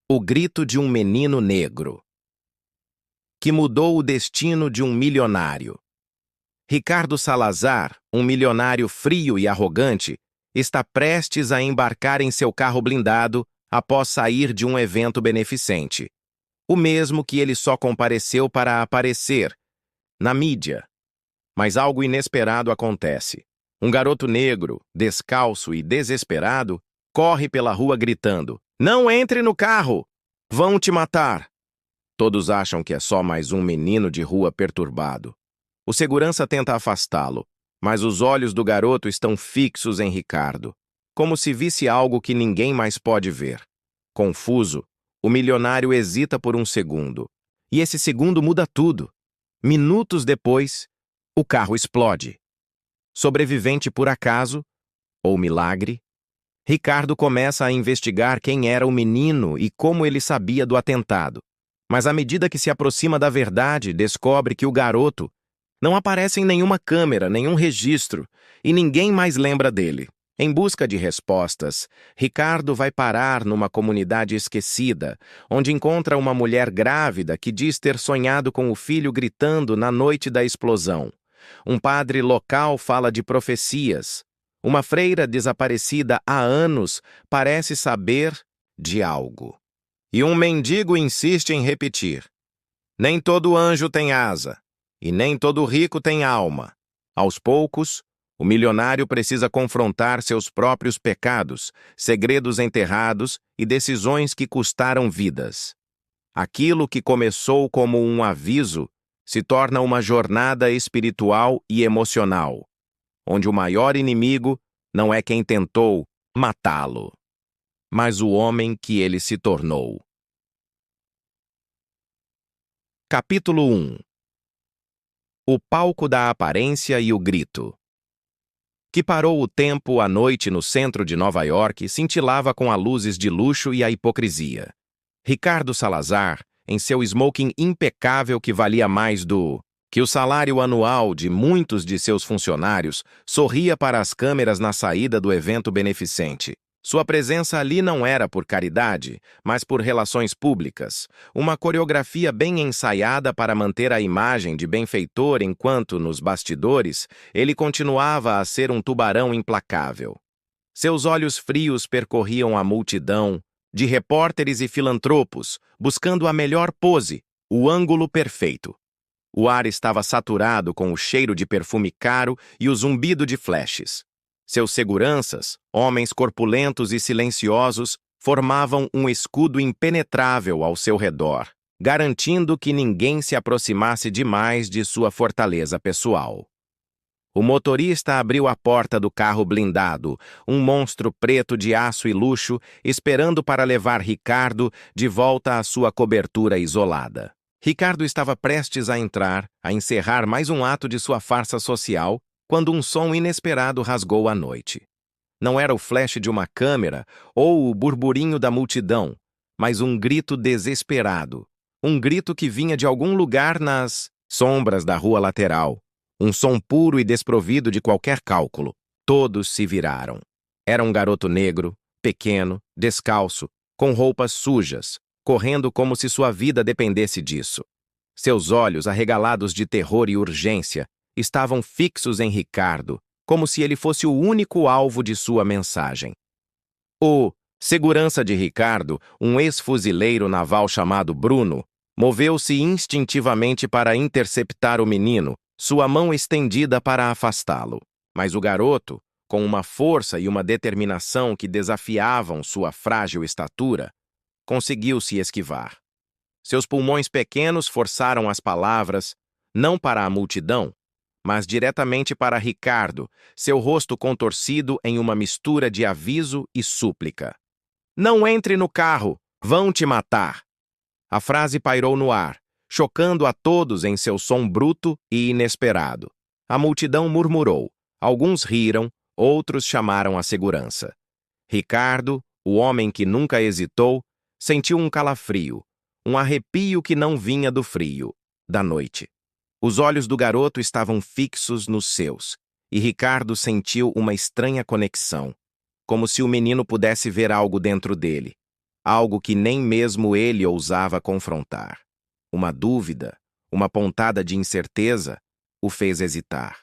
O grito de um menino negro, que mudou o destino de um milionário. Ricardo Salazar, um milionário frio e arrogante, está prestes a embarcar em seu carro blindado após sair de um evento beneficente. O mesmo que ele só compareceu para aparecer, na mídia. Mas algo inesperado acontece. Um garoto negro, descalço e desesperado, corre pela rua gritando: "Não entre no carro! Vão te matar!" Todos acham que é só mais um menino de rua perturbado. O segurança tenta afastá-lo, mas os olhos do garoto estão fixos em Ricardo, como se visse algo que ninguém mais pode ver. Confuso, o milionário hesita por um segundo, e esse segundo muda tudo. Minutos depois, o carro explode. Sobrevivente por acaso ou milagre? Ricardo começa a investigar quem era o menino e como ele sabia do atentado. Mas à medida que se aproxima da verdade, descobre que o garoto não aparece em nenhuma câmera, nenhum registro, e ninguém mais lembra dele. Em busca de respostas, Ricardo vai parar numa comunidade esquecida, onde encontra uma mulher grávida que diz ter sonhado com o filho gritando na noite da explosão. Um padre local fala de profecias. Uma freira desaparecida há anos parece saber de algo. E um mendigo insiste em repetir: nem todo anjo tem asa, e nem todo rico tem alma. Aos poucos, o milionário precisa confrontar seus próprios pecados, segredos enterrados e decisões que custaram vidas. Aquilo que começou como um aviso se torna uma jornada espiritual e emocional, onde o maior inimigo não é quem tentou matá-lo, mas o homem que ele se tornou. Capítulo 1. O palco da aparência e o grito. Que parou o tempo, a noite no centro de Nova York cintilava com as luzes de luxo e a hipocrisia. Ricardo Salazar, em seu smoking impecável que valia mais do que o salário anual de muitos de seus funcionários, sorria para as câmeras na saída do evento beneficente. Sua presença ali não era por caridade, mas por relações públicas, uma coreografia bem ensaiada para manter a imagem de benfeitor enquanto, nos bastidores, ele continuava a ser um tubarão implacável. Seus olhos frios percorriam a multidão de repórteres e filantropos, buscando a melhor pose, o ângulo perfeito. O ar estava saturado com o cheiro de perfume caro e o zumbido de flashes. Seus seguranças, homens corpulentos e silenciosos, formavam um escudo impenetrável ao seu redor, garantindo que ninguém se aproximasse demais de sua fortaleza pessoal. O motorista abriu a porta do carro blindado, um monstro preto de aço e luxo, esperando para levar Ricardo de volta à sua cobertura isolada. Ricardo estava prestes a entrar, a encerrar mais um ato de sua farsa social, quando um som inesperado rasgou a noite. Não era o flash de uma câmera ou o burburinho da multidão, mas um grito desesperado. Um grito que vinha de algum lugar nas sombras da rua lateral. Um som puro e desprovido de qualquer cálculo. Todos se viraram. Era um garoto negro, pequeno, descalço, com roupas sujas, correndo como se sua vida dependesse disso. Seus olhos, arregalados de terror e urgência, estavam fixos em Ricardo, como se ele fosse o único alvo de sua mensagem. O segurança de Ricardo, um ex-fuzileiro naval chamado Bruno, moveu-se instintivamente para interceptar o menino, sua mão estendida para afastá-lo. Mas o garoto, com uma força e uma determinação que desafiavam sua frágil estatura, conseguiu se esquivar. Seus pulmões pequenos forçaram as palavras, não para a multidão, mas diretamente para Ricardo, seu rosto contorcido em uma mistura de aviso e súplica. "Não entre no carro! Vão te matar!" A frase pairou no ar, chocando a todos em seu som bruto e inesperado. A multidão murmurou, alguns riram, outros chamaram a segurança. Ricardo, o homem que nunca hesitou, sentiu um calafrio, um arrepio que não vinha do frio, da noite. Os olhos do garoto estavam fixos nos seus, e Ricardo sentiu uma estranha conexão, como se o menino pudesse ver algo dentro dele, algo que nem mesmo ele ousava confrontar. Uma dúvida, uma pontada de incerteza, o fez hesitar.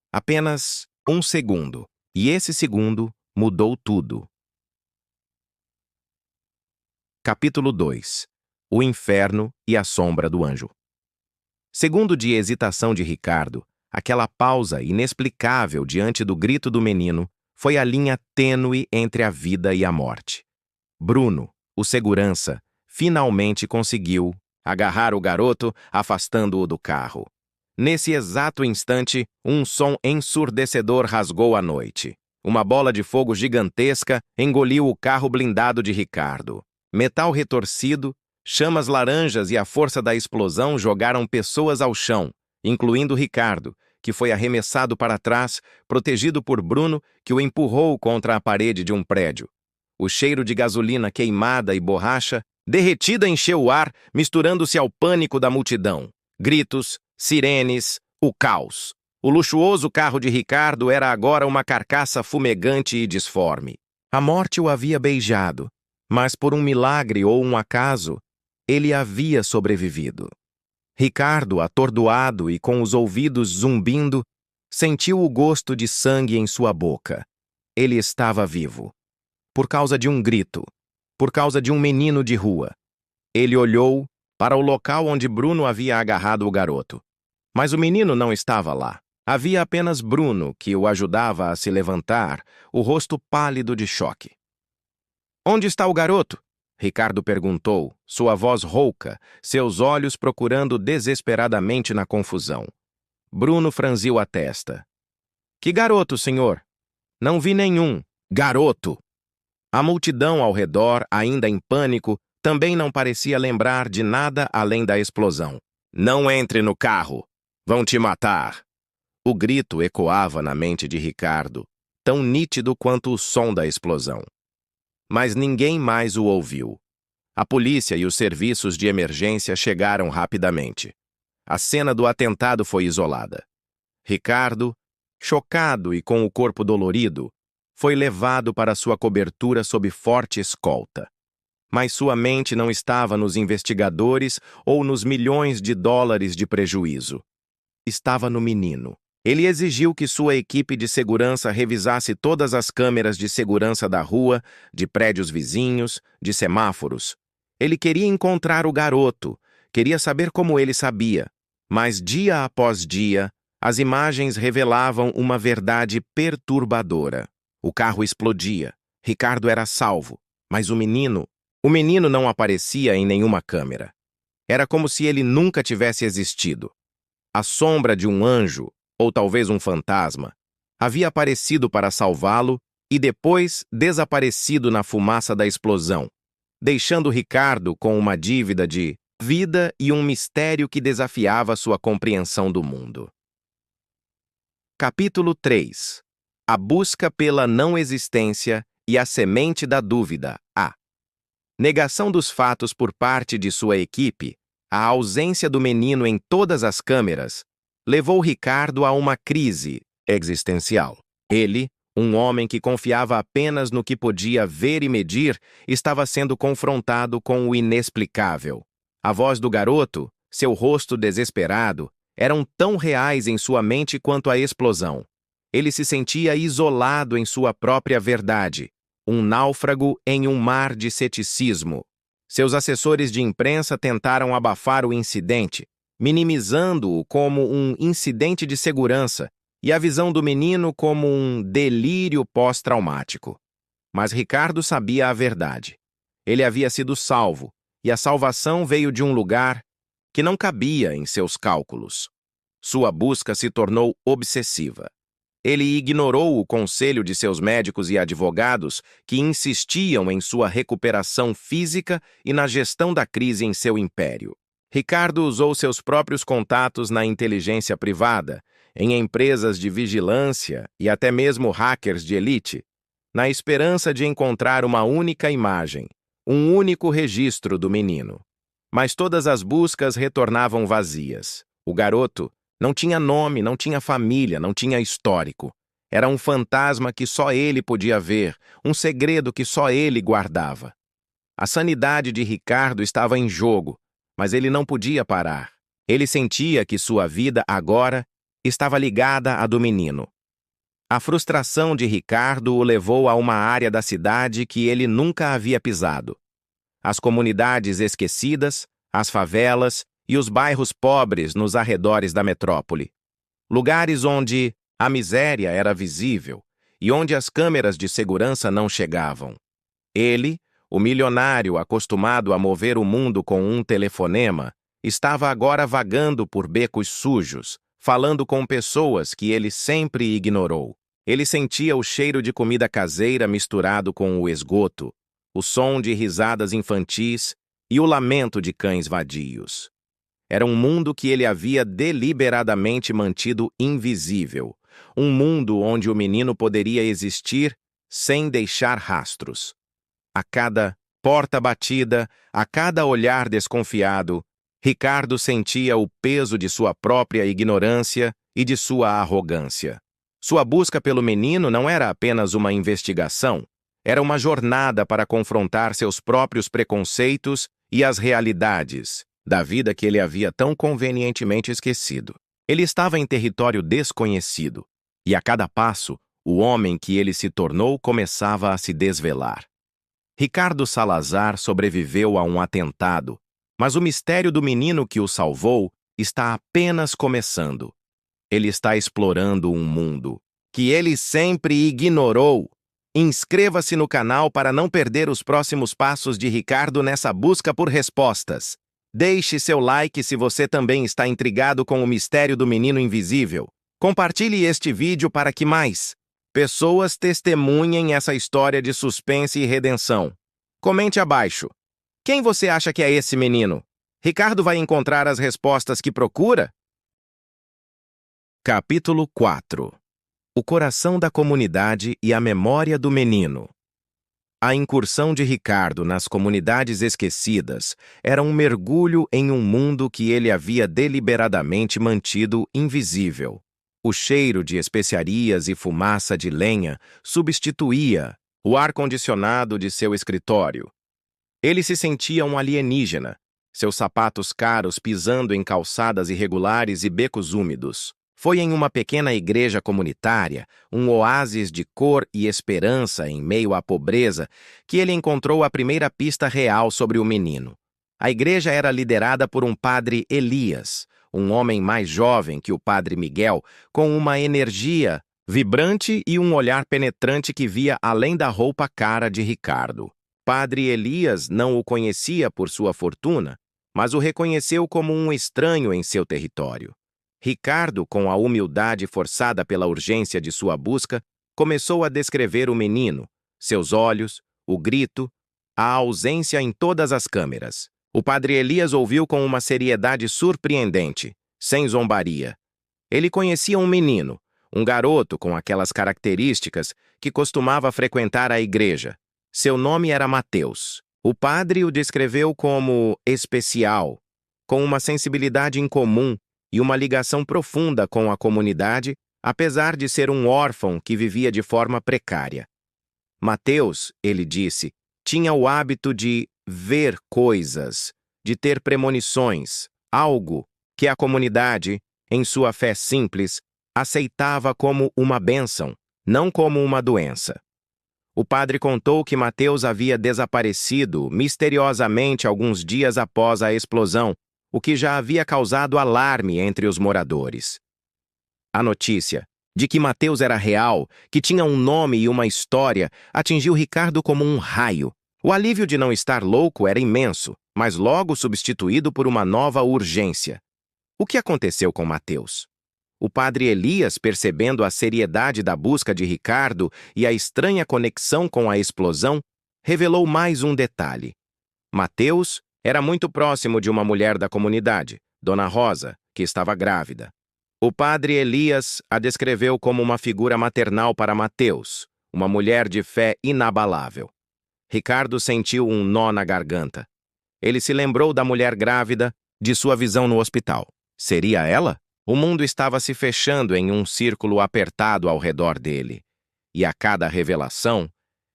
Apenas um segundo, e esse segundo mudou tudo. Capítulo 2. O inferno e a sombra do anjo. Segundo de hesitação de Ricardo, aquela pausa inexplicável diante do grito do menino foi a linha tênue entre a vida e a morte. Bruno, o segurança, finalmente conseguiu agarrar o garoto, afastando-o do carro. Nesse exato instante, um som ensurdecedor rasgou a noite. Uma bola de fogo gigantesca engoliu o carro blindado de Ricardo. Metal retorcido, chamas laranjas e a força da explosão jogaram pessoas ao chão, incluindo Ricardo, que foi arremessado para trás, protegido por Bruno, que o empurrou contra a parede de um prédio. O cheiro de gasolina queimada e borracha derretida encheu o ar, misturando-se ao pânico da multidão. Gritos, sirenes, o caos. O luxuoso carro de Ricardo era agora uma carcaça fumegante e disforme. A morte o havia beijado, mas por um milagre ou um acaso, ele havia sobrevivido. Ricardo, atordoado e com os ouvidos zumbindo, sentiu o gosto de sangue em sua boca. Ele estava vivo. Por causa de um grito, por causa de um menino de rua. Ele olhou para o local onde Bruno havia agarrado o garoto. Mas o menino não estava lá. Havia apenas Bruno, que o ajudava a se levantar, o rosto pálido de choque. "Onde está o garoto?" Ricardo perguntou, sua voz rouca, seus olhos procurando desesperadamente na confusão. Bruno franziu a testa. "Que garoto, senhor?" "Não vi nenhum. Garoto!" A multidão ao redor, ainda em pânico, também não parecia lembrar de nada além da explosão. "Não entre no carro! Vão te matar!" O grito ecoava na mente de Ricardo, tão nítido quanto o som da explosão. Mas ninguém mais o ouviu. A polícia e os serviços de emergência chegaram rapidamente. A cena do atentado foi isolada. Ricardo, chocado e com o corpo dolorido, foi levado para sua cobertura sob forte escolta. Mas sua mente não estava nos investigadores ou nos milhões de dólares de prejuízo. Estava no menino. Ele exigiu que sua equipe de segurança revisasse todas as câmeras de segurança da rua, de prédios vizinhos, de semáforos. Ele queria encontrar o garoto, queria saber como ele sabia. Mas dia após dia, as imagens revelavam uma verdade perturbadora. O carro explodia. Ricardo era salvo. Mas o menino não aparecia em nenhuma câmera. Era como se ele nunca tivesse existido. A sombra de um anjo, ou talvez um fantasma, havia aparecido para salvá-lo e depois desaparecido na fumaça da explosão, deixando Ricardo com uma dívida de vida e um mistério que desafiava sua compreensão do mundo. Capítulo 3. A busca pela não existência e a semente da dúvida. A negação dos fatos por parte de sua equipe, a ausência do menino em todas as câmeras, levou Ricardo a uma crise existencial. Ele, um homem que confiava apenas no que podia ver e medir, estava sendo confrontado com o inexplicável. A voz do garoto, seu rosto desesperado, eram tão reais em sua mente quanto a explosão. Ele se sentia isolado em sua própria verdade, um náufrago em um mar de ceticismo. Seus assessores de imprensa tentaram abafar o incidente, minimizando-o como um incidente de segurança e a visão do menino como um delírio pós-traumático. Mas Ricardo sabia a verdade. Ele havia sido salvo, e a salvação veio de um lugar que não cabia em seus cálculos. Sua busca se tornou obsessiva. Ele ignorou o conselho de seus médicos e advogados que insistiam em sua recuperação física e na gestão da crise em seu império. Ricardo usou seus próprios contatos na inteligência privada, em empresas de vigilância e até mesmo hackers de elite, na esperança de encontrar uma única imagem, um único registro do menino. Mas todas as buscas retornavam vazias. O garoto não tinha nome, não tinha família, não tinha histórico. Era um fantasma que só ele podia ver, um segredo que só ele guardava. A sanidade de Ricardo estava em jogo, mas ele não podia parar. Ele sentia que sua vida agora estava ligada à do menino. A frustração de Ricardo o levou a uma área da cidade que ele nunca havia pisado. As comunidades esquecidas, as favelas e os bairros pobres nos arredores da metrópole. Lugares onde a miséria era visível e onde as câmeras de segurança não chegavam. Ele, o milionário acostumado a mover o mundo com um telefonema, estava agora vagando por becos sujos, falando com pessoas que ele sempre ignorou. Ele sentia o cheiro de comida caseira misturado com o esgoto, o som de risadas infantis e o lamento de cães vadios. Era um mundo que ele havia deliberadamente mantido invisível, um mundo onde o menino poderia existir sem deixar rastros. A cada porta batida, a cada olhar desconfiado, Ricardo sentia o peso de sua própria ignorância e de sua arrogância. Sua busca pelo menino não era apenas uma investigação, era uma jornada para confrontar seus próprios preconceitos e as realidades da vida que ele havia tão convenientemente esquecido. Ele estava em território desconhecido, e a cada passo, o homem que ele se tornou começava a se desvelar. Ricardo Salazar sobreviveu a um atentado, mas o mistério do menino que o salvou está apenas começando. Ele está explorando um mundo que ele sempre ignorou. Inscreva-se no canal para não perder os próximos passos de Ricardo nessa busca por respostas. Deixe seu like se você também está intrigado com o mistério do menino invisível. Compartilhe este vídeo para que mais pessoas testemunhem essa história de suspense e redenção. Comente abaixo. Quem você acha que é esse menino? Ricardo vai encontrar as respostas que procura? Capítulo 4. O coração da comunidade e a memória do menino. A incursão de Ricardo nas comunidades esquecidas era um mergulho em um mundo que ele havia deliberadamente mantido invisível. O cheiro de especiarias e fumaça de lenha substituía o ar-condicionado de seu escritório. Ele se sentia um alienígena, seus sapatos caros pisando em calçadas irregulares e becos úmidos. Foi em uma pequena igreja comunitária, um oásis de cor e esperança em meio à pobreza, que ele encontrou a primeira pista real sobre o menino. A igreja era liderada por um padre Elias, um homem mais jovem que o padre Miguel, com uma energia vibrante e um olhar penetrante que via além da roupa cara de Ricardo. Padre Elias não o conhecia por sua fortuna, mas o reconheceu como um estranho em seu território. Ricardo, com a humildade forçada pela urgência de sua busca, começou a descrever o menino, seus olhos, o grito, a ausência em todas as câmeras. O padre Elias ouviu com uma seriedade surpreendente, sem zombaria. Ele conhecia um menino, um garoto com aquelas características que costumava frequentar a igreja. Seu nome era Mateus. O padre o descreveu como especial, com uma sensibilidade incomum e uma ligação profunda com a comunidade, apesar de ser um órfão que vivia de forma precária. Mateus, ele disse, tinha o hábito de ver coisas, de ter premonições, algo que a comunidade, em sua fé simples, aceitava como uma bênção, não como uma doença. O padre contou que Mateus havia desaparecido misteriosamente alguns dias após a explosão, o que já havia causado alarme entre os moradores. A notícia de que Mateus era real, que tinha um nome e uma história, atingiu Ricardo como um raio. O alívio de não estar louco era imenso, mas logo substituído por uma nova urgência. O que aconteceu com Mateus? O padre Elias, percebendo a seriedade da busca de Ricardo e a estranha conexão com a explosão, revelou mais um detalhe. Mateus era muito próximo de uma mulher da comunidade, Dona Rosa, que estava grávida. O padre Elias a descreveu como uma figura maternal para Mateus, uma mulher de fé inabalável. Ricardo sentiu um nó na garganta. Ele se lembrou da mulher grávida, de sua visão no hospital. Seria ela? O mundo estava se fechando em um círculo apertado ao redor dele. E a cada revelação,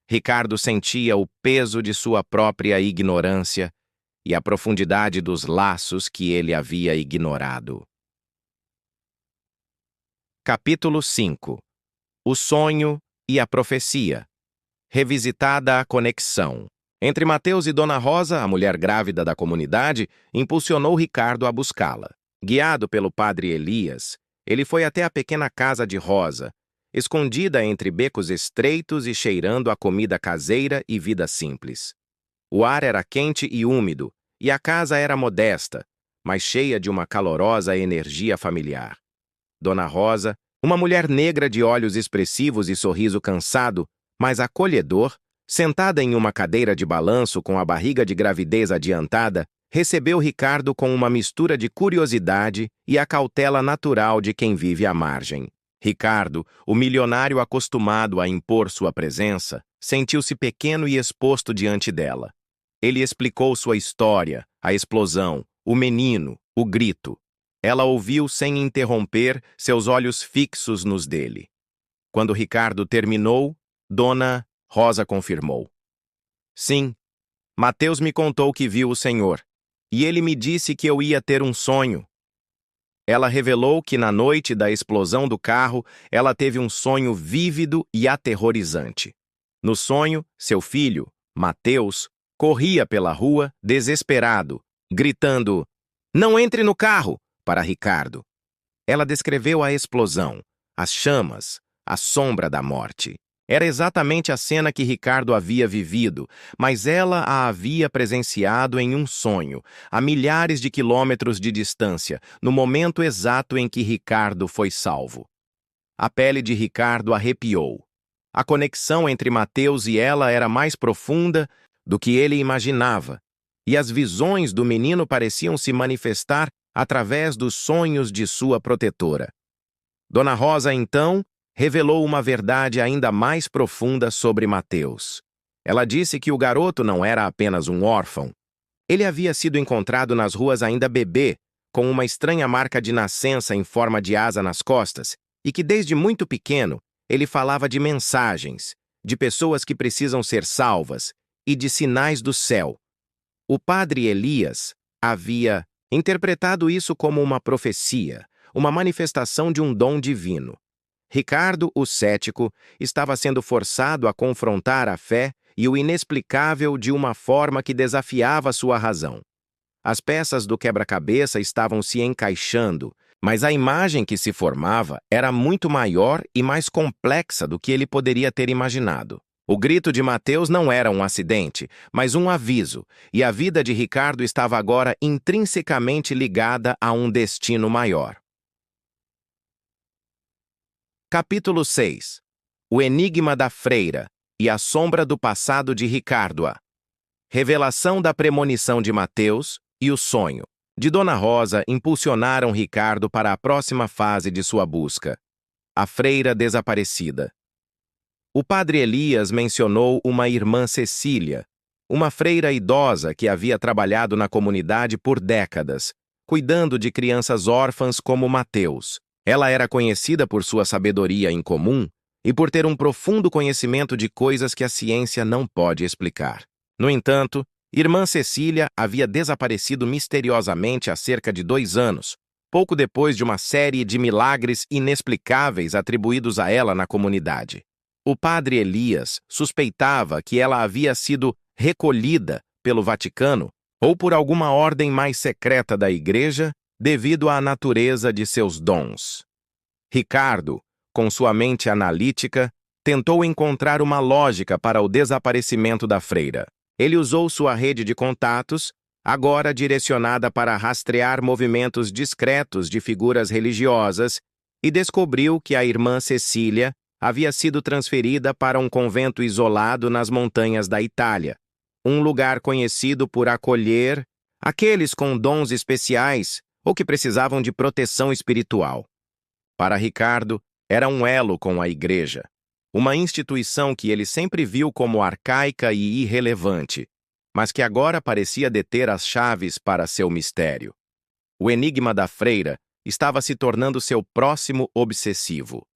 Ricardo sentia o peso de sua própria ignorância e a profundidade dos laços que ele havia ignorado. Capítulo 5. O sonho e a profecia. Revisitada a conexão. Entre Mateus e Dona Rosa, a mulher grávida da comunidade, impulsionou Ricardo a buscá-la. Guiado pelo padre Elias, ele foi até a pequena casa de Rosa, escondida entre becos estreitos e cheirando a comida caseira e vida simples. O ar era quente e úmido, e a casa era modesta, mas cheia de uma calorosa energia familiar. Dona Rosa, uma mulher negra de olhos expressivos e sorriso cansado, mas acolhedor, sentada em uma cadeira de balanço com a barriga de gravidez adiantada, recebeu Ricardo com uma mistura de curiosidade e a cautela natural de quem vive à margem. Ricardo, o milionário acostumado a impor sua presença, sentiu-se pequeno e exposto diante dela. Ele explicou sua história, a explosão, o menino, o grito. Ela ouviu sem interromper, seus olhos fixos nos dele. Quando Ricardo terminou, Dona Rosa confirmou. Sim, Mateus me contou que viu o Senhor, e ele me disse que eu ia ter um sonho. Ela revelou que na noite da explosão do carro, ela teve um sonho vívido e aterrorizante. No sonho, seu filho, Mateus, corria pela rua, desesperado, gritando, "Não entre no carro!" para Ricardo. Ela descreveu a explosão, as chamas, a sombra da morte. Era exatamente a cena que Ricardo havia vivido, mas ela a havia presenciado em um sonho, a milhares de quilômetros de distância, no momento exato em que Ricardo foi salvo. A pele de Ricardo arrepiou. A conexão entre Mateus e ela era mais profunda do que ele imaginava, e as visões do menino pareciam se manifestar através dos sonhos de sua protetora. Dona Rosa, então, revelou uma verdade ainda mais profunda sobre Mateus. Ela disse que o garoto não era apenas um órfão. Ele havia sido encontrado nas ruas ainda bebê, com uma estranha marca de nascença em forma de asa nas costas, e que desde muito pequeno ele falava de mensagens, de pessoas que precisam ser salvas e de sinais do céu. O padre Elias havia interpretado isso como uma profecia, uma manifestação de um dom divino. Ricardo, o cético, estava sendo forçado a confrontar a fé e o inexplicável de uma forma que desafiava sua razão. As peças do quebra-cabeça estavam se encaixando, mas a imagem que se formava era muito maior e mais complexa do que ele poderia ter imaginado. O grito de Mateus não era um acidente, mas um aviso, e a vida de Ricardo estava agora intrinsecamente ligada a um destino maior. Capítulo 6. O enigma da freira e a sombra do passado de Ricardo. Revelação da premonição de Mateus e o sonho de Dona Rosa impulsionaram Ricardo para a próxima fase de sua busca. A freira desaparecida. O padre Elias mencionou uma irmã Cecília, uma freira idosa que havia trabalhado na comunidade por décadas, cuidando de crianças órfãs como Mateus. Ela era conhecida por sua sabedoria incomum e por ter um profundo conhecimento de coisas que a ciência não pode explicar. No entanto, irmã Cecília havia desaparecido misteriosamente há cerca de 2 anos, pouco depois de uma série de milagres inexplicáveis atribuídos a ela na comunidade. O padre Elias suspeitava que ela havia sido recolhida pelo Vaticano ou por alguma ordem mais secreta da Igreja devido à natureza de seus dons. Ricardo, com sua mente analítica, tentou encontrar uma lógica para o desaparecimento da freira. Ele usou sua rede de contatos, agora direcionada para rastrear movimentos discretos de figuras religiosas, e descobriu que a irmã Cecília havia sido transferida para um convento isolado nas montanhas da Itália, um lugar conhecido por acolher aqueles com dons especiais ou que precisavam de proteção espiritual. Para Ricardo, era um elo com a Igreja, uma instituição que ele sempre viu como arcaica e irrelevante, mas que agora parecia deter as chaves para seu mistério. O enigma da freira estava se tornando seu próximo obsessivo.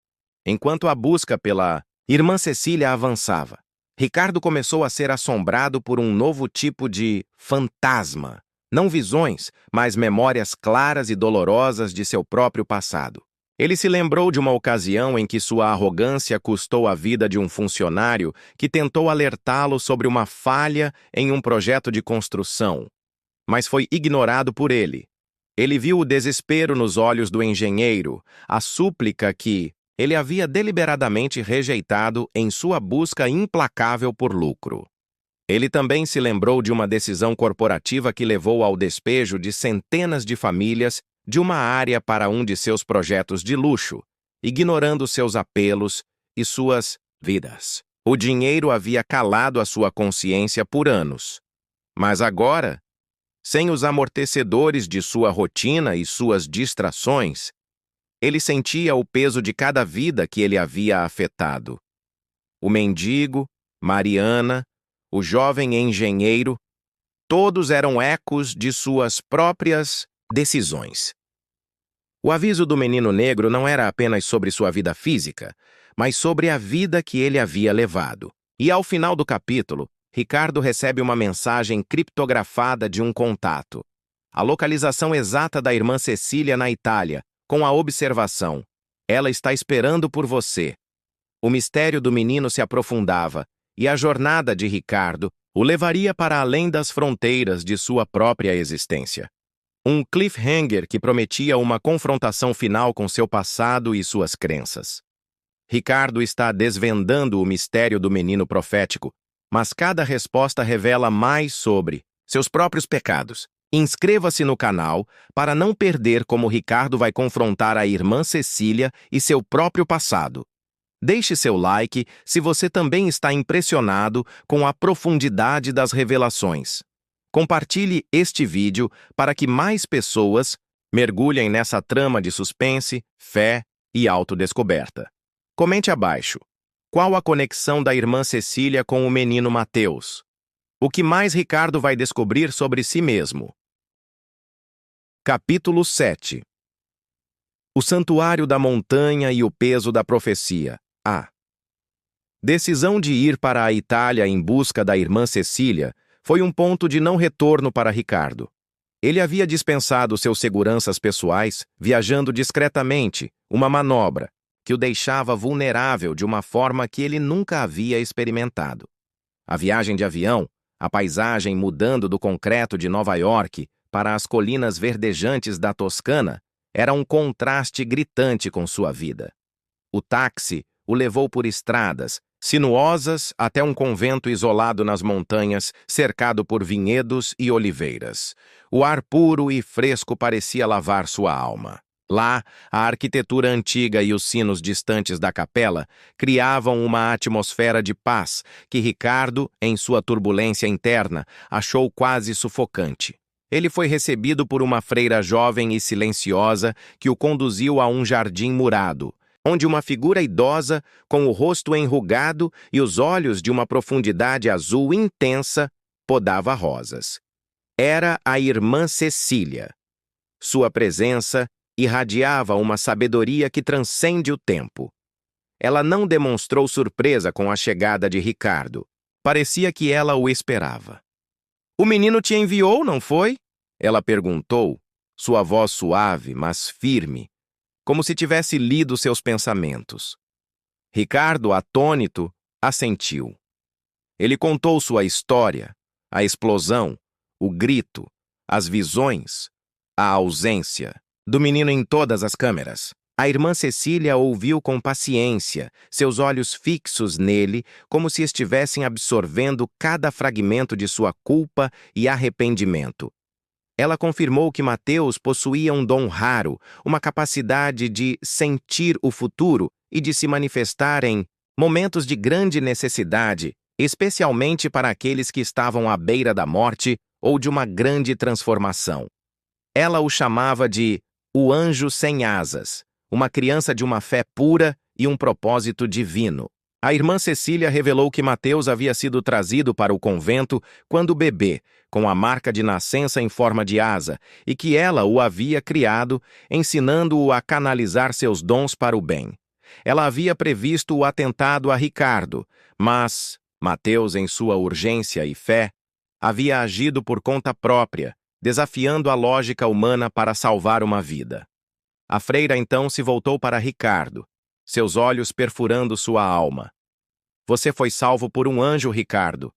Enquanto a busca pela irmã Cecília avançava, Ricardo começou a ser assombrado por um novo tipo de fantasma. Não visões, mas memórias claras e dolorosas de seu próprio passado. Ele se lembrou de uma ocasião em que sua arrogância custou a vida de um funcionário que tentou alertá-lo sobre uma falha em um projeto de construção, mas foi ignorado por ele. Ele viu o desespero nos olhos do engenheiro, a súplica que ele havia deliberadamente rejeitado em sua busca implacável por lucro. Ele também se lembrou de uma decisão corporativa que levou ao despejo de centenas de famílias de uma área para um de seus projetos de luxo, ignorando seus apelos e suas vidas. O dinheiro havia calado a sua consciência por anos. Mas agora, sem os amortecedores de sua rotina e suas distrações, ele sentia o peso de cada vida que ele havia afetado. O mendigo, Mariana, o jovem engenheiro, todos eram ecos de suas próprias decisões. O aviso do menino negro não era apenas sobre sua vida física, mas sobre a vida que ele havia levado. E ao final do capítulo, Ricardo recebe uma mensagem criptografada de um contato. A localização exata da irmã Cecília na Itália, com a observação: ela está esperando por você. O mistério do menino se aprofundava, e a jornada de Ricardo o levaria para além das fronteiras de sua própria existência. Um cliffhanger que prometia uma confrontação final com seu passado e suas crenças. Ricardo está desvendando o mistério do menino profético, mas cada resposta revela mais sobre seus próprios pecados. Inscreva-se no canal para não perder como Ricardo vai confrontar a irmã Cecília e seu próprio passado. Deixe seu like se você também está impressionado com a profundidade das revelações. Compartilhe este vídeo para que mais pessoas mergulhem nessa trama de suspense, fé e autodescoberta. Comente abaixo. Qual a conexão da irmã Cecília com o menino Mateus? O que mais Ricardo vai descobrir sobre si mesmo? Capítulo 7. O Santuário da Montanha e o Peso da Profecia. A decisão de ir para a Itália em busca da irmã Cecília foi um ponto de não retorno para Ricardo. Ele havia dispensado seus seguranças pessoais, viajando discretamente, uma manobra que o deixava vulnerável de uma forma que ele nunca havia experimentado. A viagem de avião, a paisagem mudando do concreto de Nova York para as colinas verdejantes da Toscana, era um contraste gritante com sua vida. O táxi o levou por estradas sinuosas até um convento isolado nas montanhas, cercado por vinhedos e oliveiras. O ar puro e fresco parecia lavar sua alma. Lá, a arquitetura antiga e os sinos distantes da capela criavam uma atmosfera de paz que Ricardo, em sua turbulência interna, achou quase sufocante. Ele foi recebido por uma freira jovem e silenciosa que o conduziu a um jardim murado, onde uma figura idosa, com o rosto enrugado e os olhos de uma profundidade azul intensa, podava rosas. Era a irmã Cecília. Sua presença irradiava uma sabedoria que transcende o tempo. Ela não demonstrou surpresa com a chegada de Ricardo. Parecia que ela o esperava. "O menino te enviou, não foi?" Ela perguntou, sua voz suave, mas firme, como se tivesse lido seus pensamentos. Ricardo, atônito, assentiu. Ele contou sua história, a explosão, o grito, as visões, a ausência do menino em todas as câmeras. A irmã Cecília ouviu com paciência, seus olhos fixos nele, como se estivessem absorvendo cada fragmento de sua culpa e arrependimento. Ela confirmou que Mateus possuía um dom raro, uma capacidade de sentir o futuro e de se manifestar em momentos de grande necessidade, especialmente para aqueles que estavam à beira da morte ou de uma grande transformação. Ela o chamava de o anjo sem asas, uma criança de uma fé pura e um propósito divino. A irmã Cecília revelou que Mateus havia sido trazido para o convento quando bebê, com a marca de nascença em forma de asa, e que ela o havia criado, ensinando-o a canalizar seus dons para o bem. Ela havia previsto o atentado a Ricardo, mas Mateus, em sua urgência e fé, havia agido por conta própria, desafiando a lógica humana para salvar uma vida. A freira então se voltou para Ricardo, seus olhos perfurando sua alma. Você foi salvo por um anjo, Ricardo.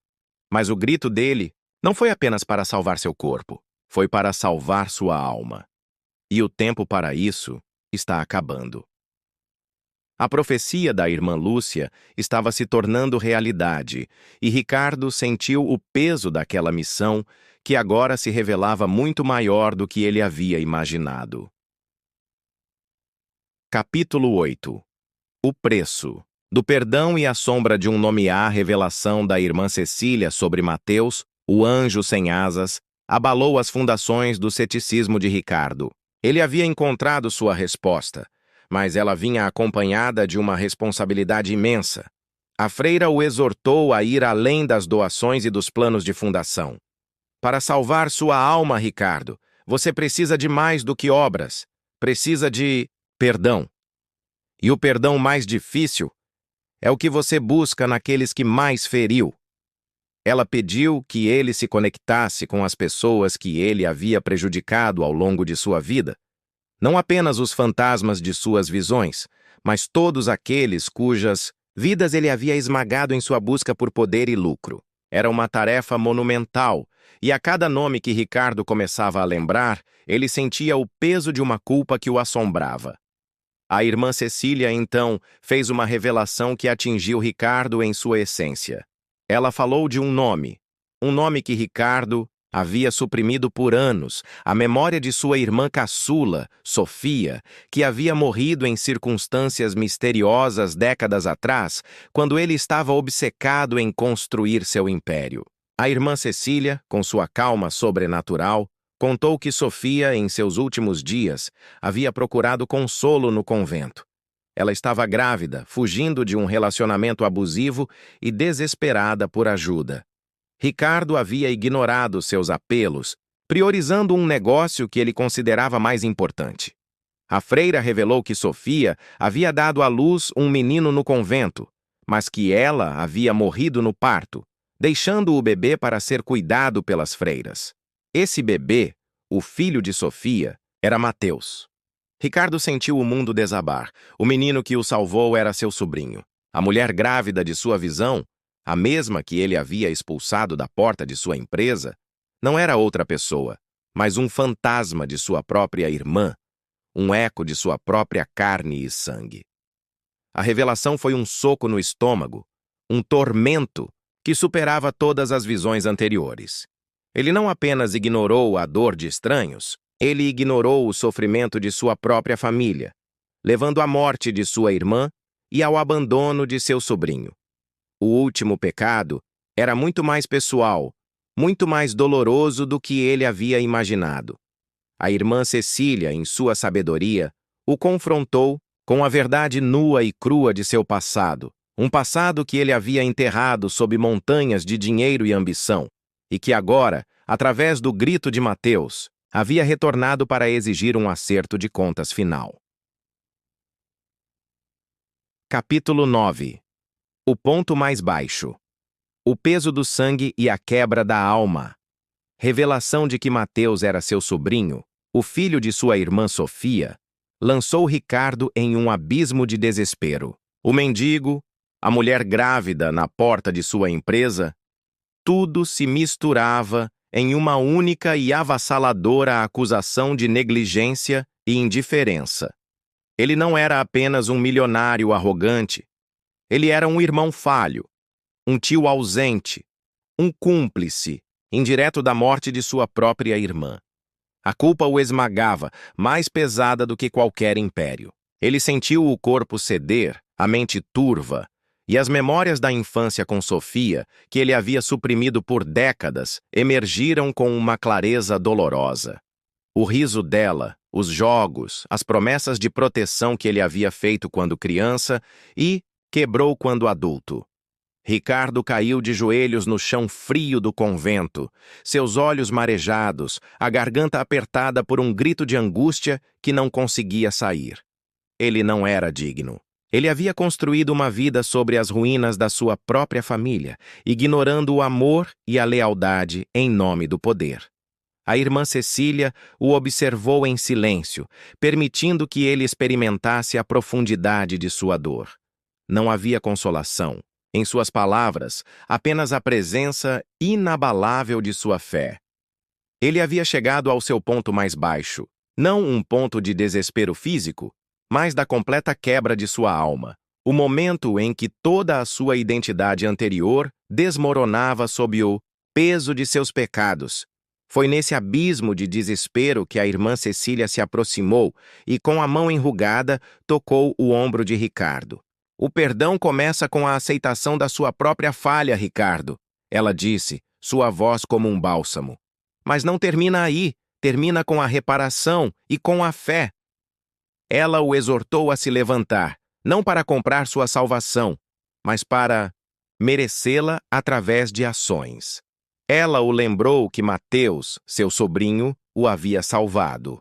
Mas o grito dele não foi apenas para salvar seu corpo, foi para salvar sua alma. E o tempo para isso está acabando. A profecia da irmã Lúcia estava se tornando realidade, e Ricardo sentiu o peso daquela missão que agora se revelava muito maior do que ele havia imaginado. Capítulo 8. O preço. Do perdão e a sombra de um nomear revelação da irmã Cecília sobre Mateus, o anjo sem asas, abalou as fundações do ceticismo de Ricardo. Ele havia encontrado sua resposta, mas ela vinha acompanhada de uma responsabilidade imensa. A freira o exortou a ir além das doações e dos planos de fundação. Para salvar sua alma, Ricardo, você precisa de mais do que obras. Precisa de perdão. E o perdão mais difícil é o que você busca naqueles que mais feriu. Ela pediu que ele se conectasse com as pessoas que ele havia prejudicado ao longo de sua vida. Não apenas os fantasmas de suas visões, mas todos aqueles cujas vidas ele havia esmagado em sua busca por poder e lucro. Era uma tarefa monumental, e a cada nome que Ricardo começava a lembrar, ele sentia o peso de uma culpa que o assombrava. A irmã Cecília, então, fez uma revelação que atingiu Ricardo em sua essência. Ela falou de um nome que Ricardo havia suprimido por anos, a memória de sua irmã caçula, Sofia, que havia morrido em circunstâncias misteriosas décadas atrás, quando ele estava obcecado em construir seu império. A irmã Cecília, com sua calma sobrenatural, contou que Sofia, em seus últimos dias, havia procurado consolo no convento. Ela estava grávida, fugindo de um relacionamento abusivo e desesperada por ajuda. Ricardo havia ignorado seus apelos, priorizando um negócio que ele considerava mais importante. A freira revelou que Sofia havia dado à luz um menino no convento, mas que ela havia morrido no parto, deixando o bebê para ser cuidado pelas freiras. Esse bebê, o filho de Sofia, era Mateus. Ricardo sentiu o mundo desabar. O menino que o salvou era seu sobrinho. A mulher grávida de sua visão, a mesma que ele havia expulsado da porta de sua empresa, não era outra pessoa, mas um fantasma de sua própria irmã, um eco de sua própria carne e sangue. A revelação foi um soco no estômago, um tormento que superava todas as visões anteriores. Ele não apenas ignorou a dor de estranhos, ele ignorou o sofrimento de sua própria família, levando à morte de sua irmã e ao abandono de seu sobrinho. O último pecado era muito mais pessoal, muito mais doloroso do que ele havia imaginado. A irmã Cecília, em sua sabedoria, o confrontou com a verdade nua e crua de seu passado, um passado que ele havia enterrado sob montanhas de dinheiro e ambição, e que agora, através do grito de Mateus, havia retornado para exigir um acerto de contas final. Capítulo 9. O ponto mais baixo. O peso do sangue e a quebra da alma. Revelação de que Mateus era seu sobrinho, o filho de sua irmã Sofia, lançou Ricardo em um abismo de desespero. O mendigo, a mulher grávida na porta de sua empresa, tudo se misturava em uma única e avassaladora acusação de negligência e indiferença. Ele não era apenas um milionário arrogante. Ele era um irmão falho, um tio ausente, um cúmplice indireto da morte de sua própria irmã. A culpa o esmagava, mais pesada do que qualquer império. Ele sentiu o corpo ceder, a mente turva, e as memórias da infância com Sofia, que ele havia suprimido por décadas, emergiram com uma clareza dolorosa. O riso dela, os jogos, as promessas de proteção que ele havia feito quando criança e quebrou quando adulto. Ricardo caiu de joelhos no chão frio do convento, seus olhos marejados, a garganta apertada por um grito de angústia que não conseguia sair. Ele não era digno. Ele havia construído uma vida sobre as ruínas da sua própria família, ignorando o amor e a lealdade em nome do poder. A irmã Cecília o observou em silêncio, permitindo que ele experimentasse a profundidade de sua dor. Não havia consolação. Em suas palavras, apenas a presença inabalável de sua fé. Ele havia chegado ao seu ponto mais baixo, não um ponto de desespero físico, mas da completa quebra de sua alma, o momento em que toda a sua identidade anterior desmoronava sob o peso de seus pecados. Foi nesse abismo de desespero que a irmã Cecília se aproximou e, com a mão enrugada, tocou o ombro de Ricardo. O perdão começa com a aceitação da sua própria falha, Ricardo, ela disse, sua voz como um bálsamo. Mas não termina aí, termina com a reparação e com a fé. Ela o exortou a se levantar, não para comprar sua salvação, mas para merecê-la através de ações. Ela o lembrou que Mateus, seu sobrinho, o havia salvado.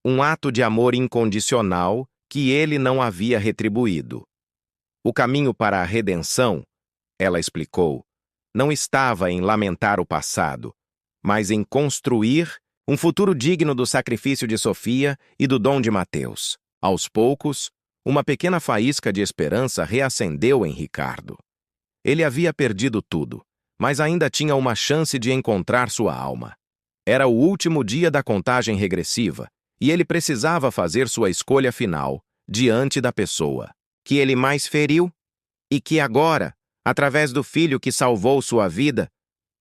Um ato de amor incondicional que ele não havia retribuído. O caminho para a redenção, ela explicou, não estava em lamentar o passado, mas em construir um futuro digno do sacrifício de Sofia e do dom de Mateus. Aos poucos, uma pequena faísca de esperança reacendeu em Ricardo. Ele havia perdido tudo, mas ainda tinha uma chance de encontrar sua alma. Era o último dia da contagem regressiva, e ele precisava fazer sua escolha final diante da pessoa que ele mais feriu e que agora, através do filho que salvou sua vida,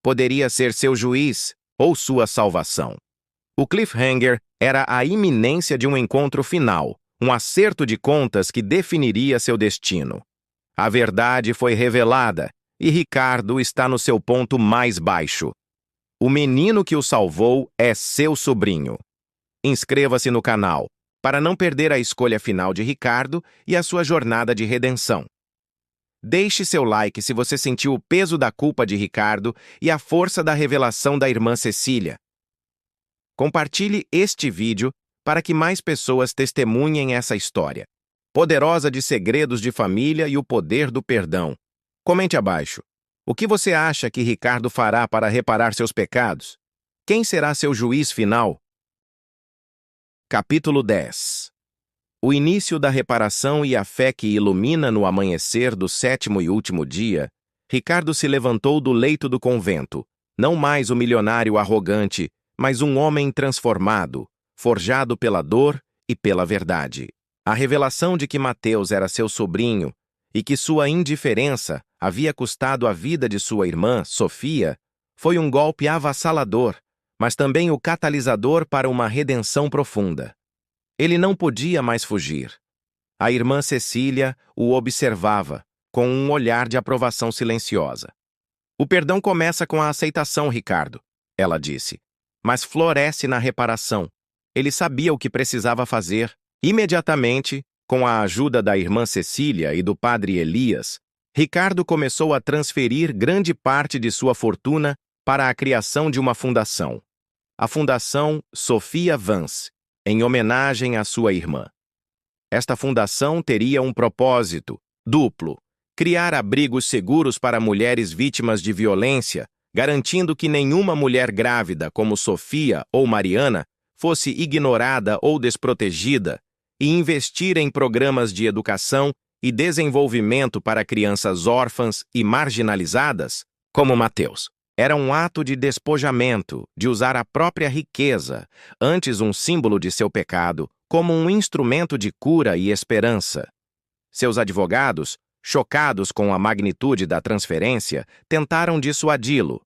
poderia ser seu juiz ou sua salvação. O cliffhanger era a iminência de um encontro final, um acerto de contas que definiria seu destino. A verdade foi revelada e Ricardo está no seu ponto mais baixo. O menino que o salvou é seu sobrinho. Inscreva-se no canal para não perder a escolha final de Ricardo e a sua jornada de redenção. Deixe seu like se você sentiu o peso da culpa de Ricardo e a força da revelação da irmã Cecília. Compartilhe este vídeo para que mais pessoas testemunhem essa história poderosa de segredos de família e o poder do perdão. Comente abaixo. O que você acha que Ricardo fará para reparar seus pecados? Quem será seu juiz final? Capítulo 10. O início da reparação e a fé que ilumina no amanhecer do sétimo e último dia, Ricardo se levantou do leito do convento, não mais o milionário arrogante, mas um homem transformado, forjado pela dor e pela verdade. A revelação de que Mateus era seu sobrinho e que sua indiferença havia custado a vida de sua irmã, Sofia, foi um golpe avassalador, mas também o catalisador para uma redenção profunda. Ele não podia mais fugir. A irmã Cecília o observava, com um olhar de aprovação silenciosa. O perdão começa com a aceitação, Ricardo, ela disse, mas floresce na reparação. Ele sabia o que precisava fazer. Imediatamente, com a ajuda da irmã Cecília e do padre Elias, Ricardo começou a transferir grande parte de sua fortuna para a criação de uma fundação. A Fundação Sophia Vance, em homenagem à sua irmã. Esta fundação teria um propósito duplo: criar abrigos seguros para mulheres vítimas de violência, garantindo que nenhuma mulher grávida como Sofia ou Mariana fosse ignorada ou desprotegida, e investir em programas de educação e desenvolvimento para crianças órfãs e marginalizadas, como Mateus. Era um ato de despojamento, de usar a própria riqueza, antes um símbolo de seu pecado, como um instrumento de cura e esperança. Seus advogados, chocados com a magnitude da transferência, tentaram dissuadi-lo,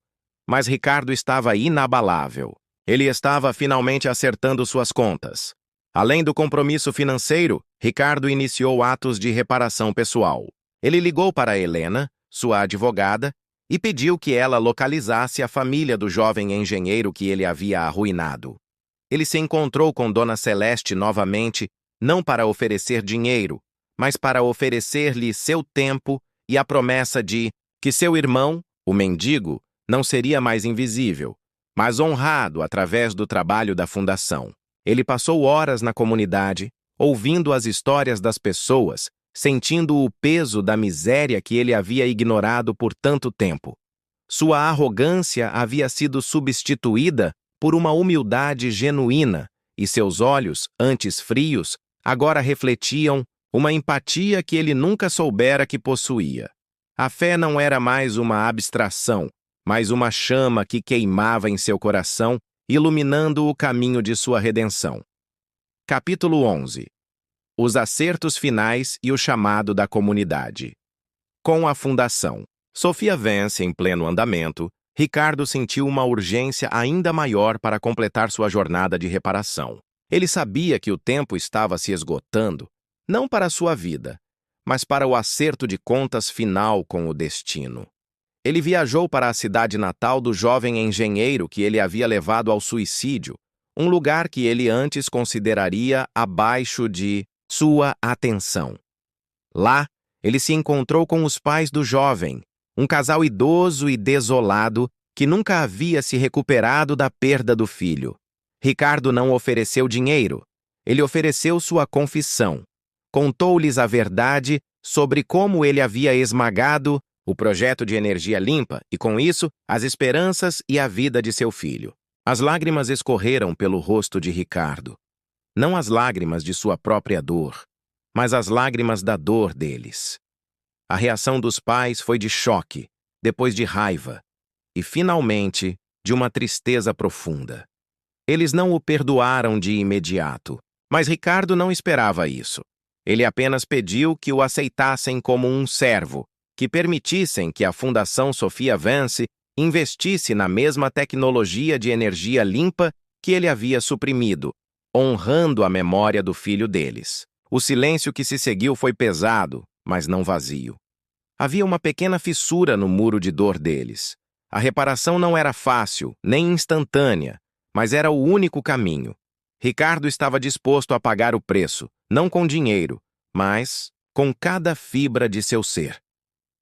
mas Ricardo estava inabalável. Ele estava finalmente acertando suas contas. Além do compromisso financeiro, Ricardo iniciou atos de reparação pessoal. Ele ligou para Helena, sua advogada, e pediu que ela localizasse a família do jovem engenheiro que ele havia arruinado. Ele se encontrou com Dona Celeste novamente, não para oferecer dinheiro, mas para oferecer-lhe seu tempo e a promessa de que seu irmão, o mendigo, não seria mais invisível, mas honrado através do trabalho da fundação. Ele passou horas na comunidade, ouvindo as histórias das pessoas, sentindo o peso da miséria que ele havia ignorado por tanto tempo. Sua arrogância havia sido substituída por uma humildade genuína, e seus olhos, antes frios, agora refletiam uma empatia que ele nunca soubera que possuía. A fé não era mais uma abstração, mas uma chama que queimava em seu coração, iluminando o caminho de sua redenção. Capítulo 11. Os acertos finais e o chamado da comunidade. Com a fundação Sophia Vance em pleno andamento, Ricardo sentiu uma urgência ainda maior para completar sua jornada de reparação. Ele sabia que o tempo estava se esgotando, não para sua vida, mas para o acerto de contas final com o destino. Ele viajou para a cidade natal do jovem engenheiro que ele havia levado ao suicídio, um lugar que ele antes consideraria abaixo de sua atenção. Lá, ele se encontrou com os pais do jovem, um casal idoso e desolado que nunca havia se recuperado da perda do filho. Ricardo não ofereceu dinheiro, ele ofereceu sua confissão. Contou-lhes a verdade sobre como ele havia esmagado o projeto de energia limpa e, com isso, as esperanças e a vida de seu filho. As lágrimas escorreram pelo rosto de Ricardo. Não as lágrimas de sua própria dor, mas as lágrimas da dor deles. A reação dos pais foi de choque, depois de raiva, e, finalmente, de uma tristeza profunda. Eles não o perdoaram de imediato, mas Ricardo não esperava isso. Ele apenas pediu que o aceitassem como um servo, que permitissem que a Fundação Sophia Vance investisse na mesma tecnologia de energia limpa que ele havia suprimido, honrando a memória do filho deles. O silêncio que se seguiu foi pesado, mas não vazio. Havia uma pequena fissura no muro de dor deles. A reparação não era fácil, nem instantânea, mas era o único caminho. Ricardo estava disposto a pagar o preço, não com dinheiro, mas com cada fibra de seu ser.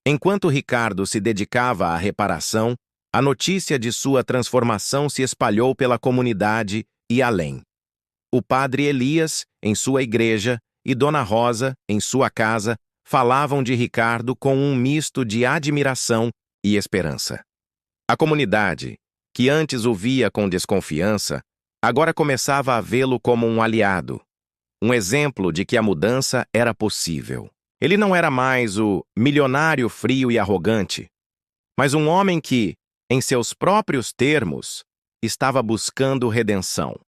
Enquanto Ricardo se dedicava à reparação, a notícia de sua transformação se espalhou pela comunidade e além. O padre Elias, em sua igreja, e Dona Rosa, em sua casa, falavam de Ricardo com um misto de admiração e esperança. A comunidade, que antes o via com desconfiança, agora começava a vê-lo como um aliado, um exemplo de que a mudança era possível. Ele não era mais o milionário frio e arrogante, mas um homem que, em seus próprios termos, estava buscando redenção.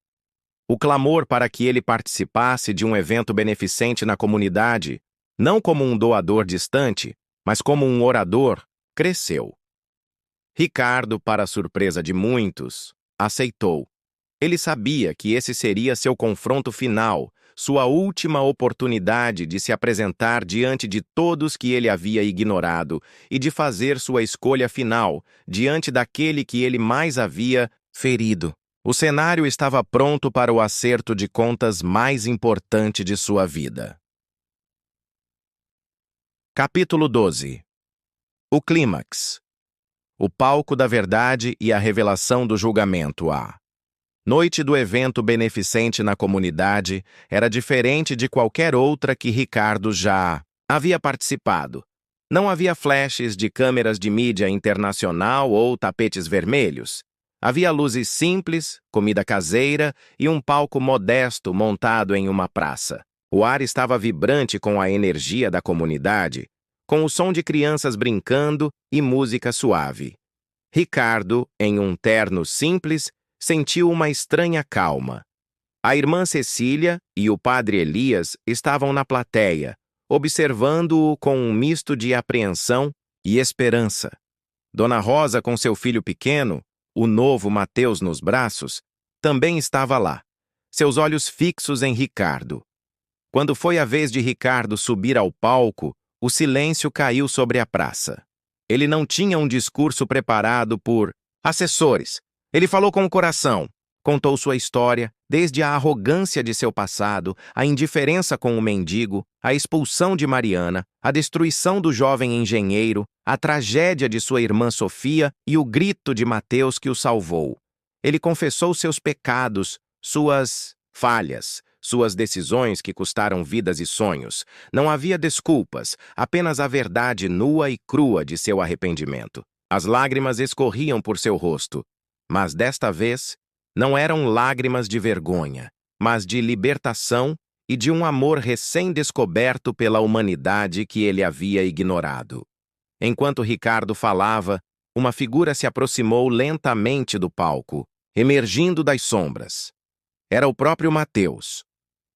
O clamor para que ele participasse de um evento beneficente na comunidade, não como um doador distante, mas como um orador, cresceu. Ricardo, para a surpresa de muitos, aceitou. Ele sabia que esse seria seu confronto final, sua última oportunidade de se apresentar diante de todos que ele havia ignorado e de fazer sua escolha final diante daquele que ele mais havia ferido. O cenário estava pronto para o acerto de contas mais importante de sua vida. Capítulo 12. O clímax. O palco da verdade e a revelação do julgamento. A noite do evento beneficente na comunidade era diferente de qualquer outra que Ricardo já havia participado. Não havia flashes de câmeras de mídia internacional ou tapetes vermelhos. Havia luzes simples, comida caseira e um palco modesto montado em uma praça. O ar estava vibrante com a energia da comunidade, com o som de crianças brincando e música suave. Ricardo, em um terno simples, sentiu uma estranha calma. A irmã Cecília e o padre Elias estavam na plateia, observando-o com um misto de apreensão e esperança. Dona Rosa, com seu filho pequeno, o novo Mateus nos braços, também estava lá, seus olhos fixos em Ricardo. Quando foi a vez de Ricardo subir ao palco, o silêncio caiu sobre a praça. Ele não tinha um discurso preparado por assessores. Ele falou com o coração, contou sua história, desde a arrogância de seu passado, a indiferença com o mendigo, a expulsão de Mariana, a destruição do jovem engenheiro, a tragédia de sua irmã Sofia e o grito de Mateus que o salvou. Ele confessou seus pecados, suas falhas, suas decisões que custaram vidas e sonhos. Não havia desculpas, apenas a verdade nua e crua de seu arrependimento. As lágrimas escorriam por seu rosto, mas desta vez não eram lágrimas de vergonha, mas de libertação e de um amor recém-descoberto pela humanidade que ele havia ignorado. Enquanto Ricardo falava, uma figura se aproximou lentamente do palco, emergindo das sombras. Era o próprio Mateus,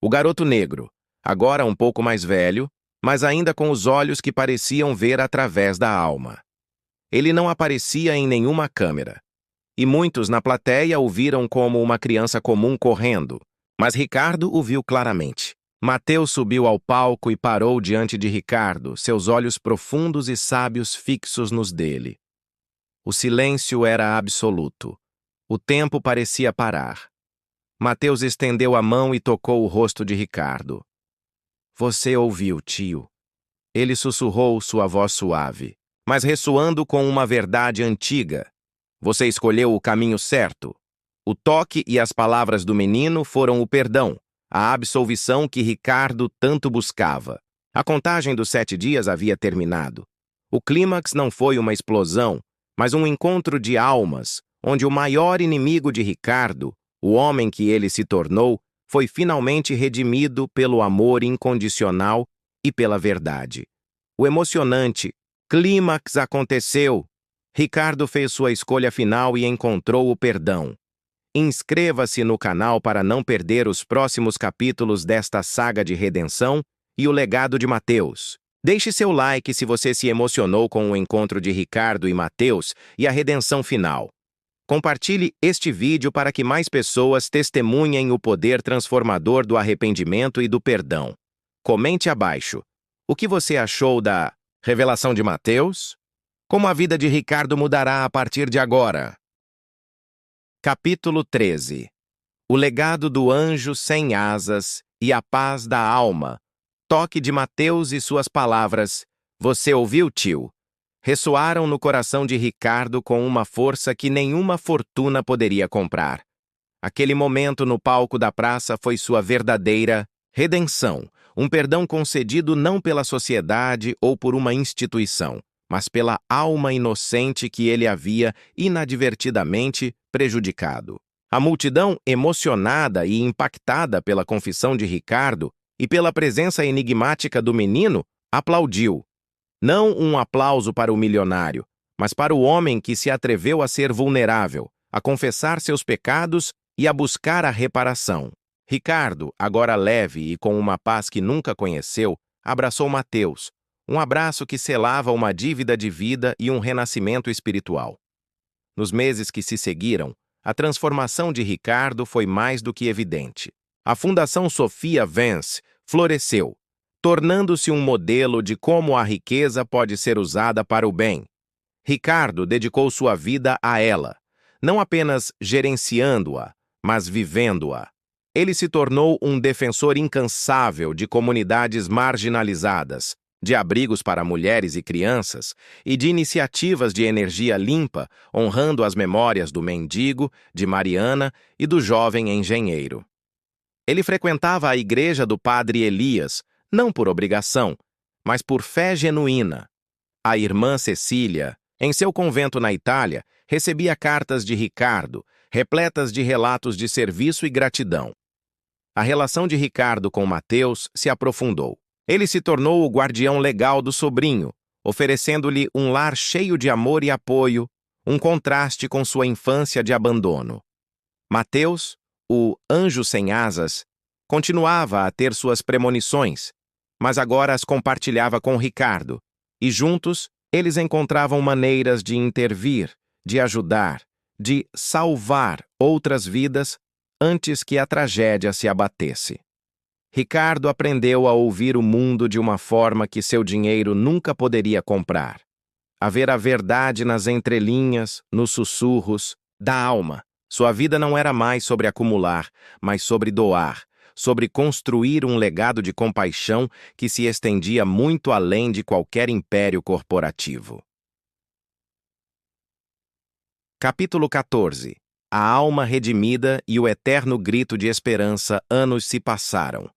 o garoto negro, agora um pouco mais velho, mas ainda com os olhos que pareciam ver através da alma. Ele não aparecia em nenhuma câmera, e muitos na plateia o viram como uma criança comum correndo, mas Ricardo o viu claramente. Mateus subiu ao palco e parou diante de Ricardo, seus olhos profundos e sábios fixos nos dele. O silêncio era absoluto. O tempo parecia parar. Mateus estendeu a mão e tocou o rosto de Ricardo. Você ouviu, tio. Ele sussurrou sua voz suave, mas ressoando com uma verdade antiga. Você escolheu o caminho certo. O toque e as palavras do menino foram o perdão, a absolvição que Ricardo tanto buscava. A contagem dos 7 dias havia terminado. O clímax não foi uma explosão, mas um encontro de almas, onde o maior inimigo de Ricardo, o homem que ele se tornou, foi finalmente redimido pelo amor incondicional e pela verdade. O emocionante clímax aconteceu. Ricardo fez sua escolha final e encontrou o perdão. Inscreva-se no canal para não perder os próximos capítulos desta saga de redenção e o legado de Mateus. Deixe seu like se você se emocionou com o encontro de Ricardo e Mateus e a redenção final. Compartilhe este vídeo para que mais pessoas testemunhem o poder transformador do arrependimento e do perdão. Comente abaixo. O que você achou da revelação de Mateus? Como a vida de Ricardo mudará a partir de agora? Capítulo 13. O legado do anjo sem asas e a paz da alma. Toque de Mateus e suas palavras. Você ouviu, tio? Ressoaram no coração de Ricardo com uma força que nenhuma fortuna poderia comprar. Aquele momento no palco da praça foi sua verdadeira redenção, um perdão concedido não pela sociedade ou por uma instituição, mas pela alma inocente que ele havia inadvertidamente prejudicado. A multidão, emocionada e impactada pela confissão de Ricardo e pela presença enigmática do menino, aplaudiu. Não um aplauso para o milionário, mas para o homem que se atreveu a ser vulnerável, a confessar seus pecados e a buscar a reparação. Ricardo, agora leve e com uma paz que nunca conheceu, abraçou Mateus, um abraço que selava uma dívida de vida e um renascimento espiritual. Nos meses que se seguiram, a transformação de Ricardo foi mais do que evidente. A Fundação Sophia Vance floresceu, tornando-se um modelo de como a riqueza pode ser usada para o bem. Ricardo dedicou sua vida a ela, não apenas gerenciando-a, mas vivendo-a. Ele se tornou um defensor incansável de comunidades marginalizadas, de abrigos para mulheres e crianças e de iniciativas de energia limpa, honrando as memórias do mendigo, de Mariana e do jovem engenheiro. Ele frequentava a igreja do padre Elias, não por obrigação, mas por fé genuína. A irmã Cecília, em seu convento na Itália, recebia cartas de Ricardo, repletas de relatos de serviço e gratidão. A relação de Ricardo com Mateus se aprofundou. Ele se tornou o guardião legal do sobrinho, oferecendo-lhe um lar cheio de amor e apoio, um contraste com sua infância de abandono. Mateus, o anjo sem asas, continuava a ter suas premonições, mas agora as compartilhava com Ricardo, e juntos eles encontravam maneiras de intervir, de ajudar, de salvar outras vidas antes que a tragédia se abatesse. Ricardo aprendeu a ouvir o mundo de uma forma que seu dinheiro nunca poderia comprar. A ver a verdade nas entrelinhas, nos sussurros da alma. Sua vida não era mais sobre acumular, mas sobre doar, sobre construir um legado de compaixão que se estendia muito além de qualquer império corporativo. Capítulo 14. A alma redimida e o eterno grito de esperança. Anos se passaram.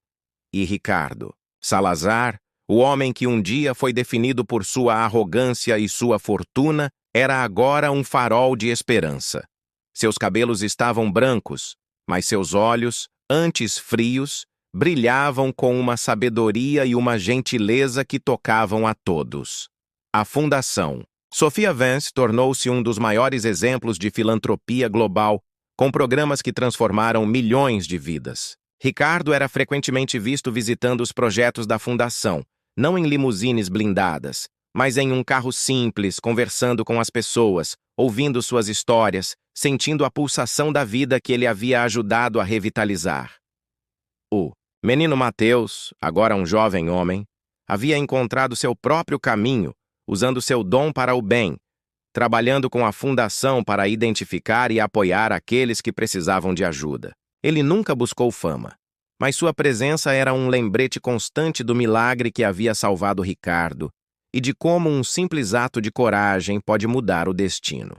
E Ricardo Salazar, o homem que um dia foi definido por sua arrogância e sua fortuna, era agora um farol de esperança. Seus cabelos estavam brancos, mas seus olhos, antes frios, brilhavam com uma sabedoria e uma gentileza que tocavam a todos. A Fundação Sophia Vance tornou-se um dos maiores exemplos de filantropia global, com programas que transformaram milhões de vidas. Ricardo era frequentemente visto visitando os projetos da Fundação, não em limusines blindadas, mas em um carro simples, conversando com as pessoas, ouvindo suas histórias, sentindo a pulsação da vida que ele havia ajudado a revitalizar. O menino Mateus, agora um jovem homem, havia encontrado seu próprio caminho, usando seu dom para o bem, trabalhando com a Fundação para identificar e apoiar aqueles que precisavam de ajuda. Ele nunca buscou fama, mas sua presença era um lembrete constante do milagre que havia salvado Ricardo e de como um simples ato de coragem pode mudar o destino.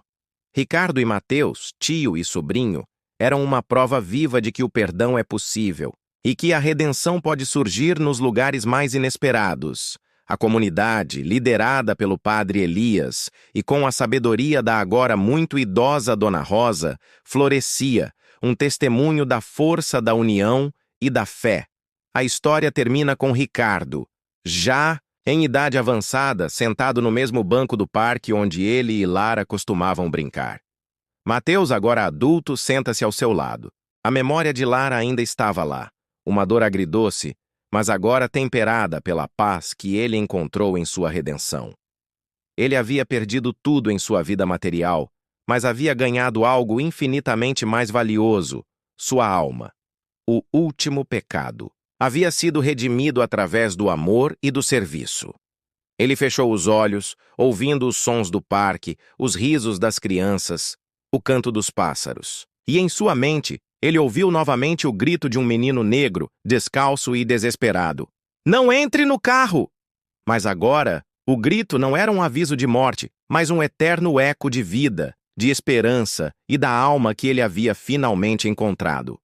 Ricardo e Mateus, tio e sobrinho, eram uma prova viva de que o perdão é possível e que a redenção pode surgir nos lugares mais inesperados. A comunidade, liderada pelo padre Elias e com a sabedoria da agora muito idosa Dona Rosa, florescia, um testemunho da força da união e da fé. A história termina com Ricardo, já em idade avançada, sentado no mesmo banco do parque onde ele e Lara costumavam brincar. Mateus, agora adulto, senta-se ao seu lado. A memória de Lara ainda estava lá, uma dor agridoce, mas agora temperada pela paz que ele encontrou em sua redenção. Ele havia perdido tudo em sua vida material, mas havia ganhado algo infinitamente mais valioso, sua alma. O último pecado havia sido redimido através do amor e do serviço. Ele fechou os olhos, ouvindo os sons do parque, os risos das crianças, o canto dos pássaros. E em sua mente, ele ouviu novamente o grito de um menino negro, descalço e desesperado. "Não entre no carro!" Mas agora, o grito não era um aviso de morte, mas um eterno eco de vida, de esperança e da alma que ele havia finalmente encontrado.